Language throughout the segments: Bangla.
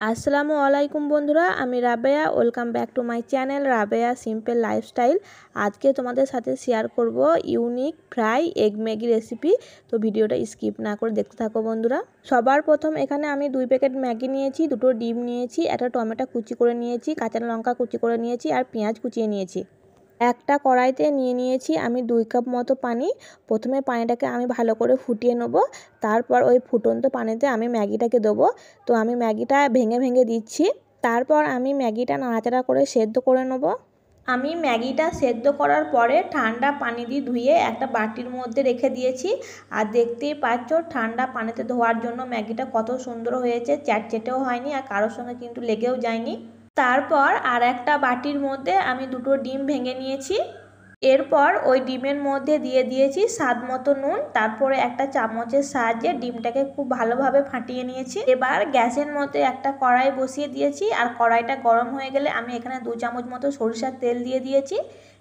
আসসালামু আলাইকুম বন্ধুরা, আমি Rabeya. Welcome back to my channel Rabeya simple lifestyle. আজকে তোমাদের সাথে শেয়ার করব unique fry egg Maggi recipe. তো ভিডিওটা স্কিপ না করে দেখতে থাকো বন্ধুরা। সবার প্রথম এখানে আমি 2 প্যাকেট ম্যাগি নিয়েছি, 2টো ডিম নিয়েছি, একটা টমেটো কুচি করে নিয়েছি, কাঁচা লঙ্কা কুচি করে নিয়েছি আর পেঁয়াজ কুচিয়ে নিয়েছি। একটা কড়াইতে নিয়েছি আমি 2 কাপ মতো পানি। প্রথমে পানিটাকে আমি ভালো করে ফুটিয়ে নেব, তারপর ওই ফুটন্ত পানিতে আমি ম্যাগিটাকে দেবো। তো আমি ম্যাগিটা ভেঙে ভেঙে দিচ্ছি, তারপর আমি ম্যাগিটা নাড়াচাড়া করে সেদ্ধ করে নেব। আমি ম্যাগিটা সেদ্ধ করার পরে ঠান্ডা পানি দিয়ে ধুয়ে একটা বাটির মধ্যে রেখে দিয়েছি। আর দেখতেই পাচ্ছ ঠান্ডা পানিতে ধোয়ার জন্য ম্যাগিটা কত সুন্দর হয়েছে, চ্যাটচ্যাটেও হয়নি আর কারোর সঙ্গে কিন্তু লেগেও যায়নি। তারপর আর একটা বাটির মধ্যে আমি 2টো ডিম ভেঙে নিয়েছি। এরপর ওই ডিমের মধ্যে দিয়ে দিয়েছি স্বাদ মতো নুন, তারপরে একটা চামচের সাহায্যে ডিমটাকে খুব ভালোভাবে ফাটিয়ে নিয়েছি। এবার গ্যাসের মধ্যে একটা কড়াই বসিয়ে দিয়েছি, আর কড়াইটা গরম হয়ে গেলে আমি এখানে 2 চামচ মতো সরিষার তেল দিয়ে দিয়েছি।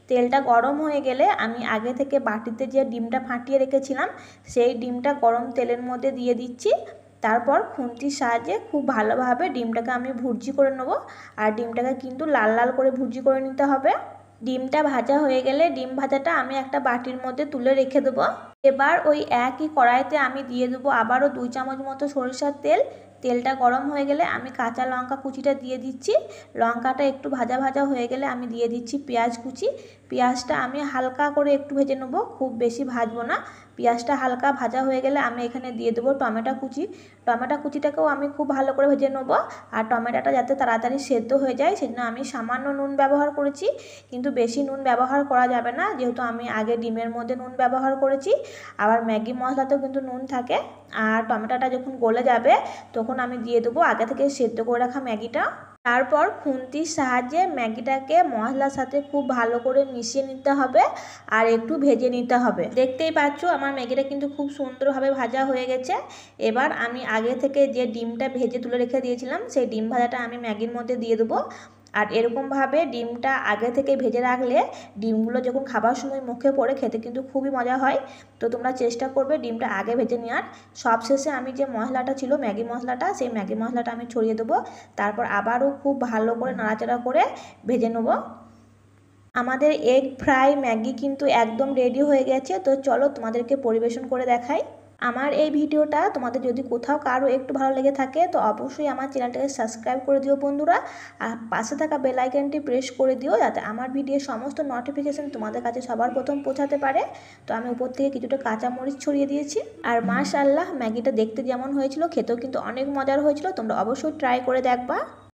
তেলটা গরম হয়ে গেলে আমি আগে থেকে বাটিতে যে ডিমটা ফাটিয়ে রেখেছিলাম সেই ডিমটা গরম তেলের মধ্যে দিয়ে দিচ্ছি। তারপর খুন্তির সাহায্যে খুব ভালোভাবে ডিমটাকে আমি ভুর্জি করে নেব। আর ডিমটাকে কিন্তু লাল লাল করে ভুর্জি করে নিতে হবে। ডিমটা ভাজা হয়ে গেলে ডিম ভাজাটা আমি একটা বাটির মধ্যে তুলে রেখে দেবো। এবার ওই একই কড়াইতে আমি দিয়ে দেবো আবারও 2 চামচ মতো সরিষার তেল। তেলটা গরম হয়ে গেলে আমি কাঁচা লঙ্কা কুচিটা দিয়ে দিচ্ছি। লঙ্কাটা একটু ভাজা ভাজা হয়ে গেলে আমি দিয়ে দিচ্ছি পেঁয়াজ কুচি। পেঁয়াজটা আমি হালকা করে একটু ভেজে নেবো, খুব বেশি ভাজবো না। পেঁয়াজটা হালকা ভাজা হয়ে গেলে আমি এখানে দিয়ে দেবো টমেটো কুচি। টমেটো কুচিটাকেও আমি খুব ভালো করে ভেজে নেবো। আর টমেটোটা যাতে তাড়াতাড়ি সেদ্ধ হয়ে যায় সেজন্য আমি সামান্য নুন ব্যবহার করেছি, কিন্তু বেশি নুন ব্যবহার করা যাবে না, যেহেতু আমি আগে ডিমের মধ্যে নুন ব্যবহার করেছি। আবার ম্যাগি মশলাতেও কিন্তু নুন থাকে। আর টমেটোটা যখন গলে যাবে তখন আমি দিয়ে দেবো আগে থেকে সেদ্ধ করে রাখা ম্যাগিটা। তারপর খুন্তির সাহায্যে ম্যাগিটাকে মশলার সাথে খুব ভালো করে মিশিয়ে নিতে হবে আর একটু ভেজে নিতে হবে। দেখতেই পাচ্ছ আমার ম্যাগিটা কিন্তু খুব সুন্দরভাবে ভাজা হয়ে গেছে। এবার আমি আগে থেকে যে ডিমটা ভেজে তুলে রেখে দিয়েছিলাম সেই ডিম ভাজাটা আমি ম্যাগির মধ্যে দিয়ে দেবো। আর এরকমভাবে ডিমটা আগে থেকে ভেজে রাখলে ডিমগুলো যখন খাবার সময় মুখে পড়ে খেতে কিন্তু খুবই মজা হয়। তো তোমরা চেষ্টা করবে ডিমটা আগে ভেজে নেওয়ার। সবশেষে আমি যে মশলাটা ছিল ম্যাগি মশলাটা, সেই ম্যাগি মশলাটা আমি ছড়িয়ে দেবো। তারপর আবারও খুব ভালো করে নাড়াচাড়া করে ভেজে নেব। আমাদের এগ ফ্রাই ম্যাগি কিন্তু একদম রেডি হয়ে গেছে। তো চলো তোমাদেরকে পরিবেশন করে দেখাই। আমার এই ভিডিওটা তোমাদের যদি কোথাও কারো একটু ভালো লেগে থাকে তো অবশ্যই আমার চ্যানেলটাকে সাবস্ক্রাইব করে দিও বন্ধুরা। আর পাশে থাকা বেল আইকনটি প্রেস করে দিও যাতে আমার ভিডিওর সমস্ত নোটিফিকেশন তোমাদের কাছে সবার প্রথম পৌঁছাতে পারে। তো আমি উপর থেকে কিছুটা কাঁচামরিচ ছড়িয়ে দিয়েছি। আর মাশাআল্লাহ ম্যাগিটা দেখতে যেমন হয়েছিল খেতেও কিন্তু অনেক মজার হয়েছিল। তোমরা অবশ্যই ট্রাই করে দেখবা।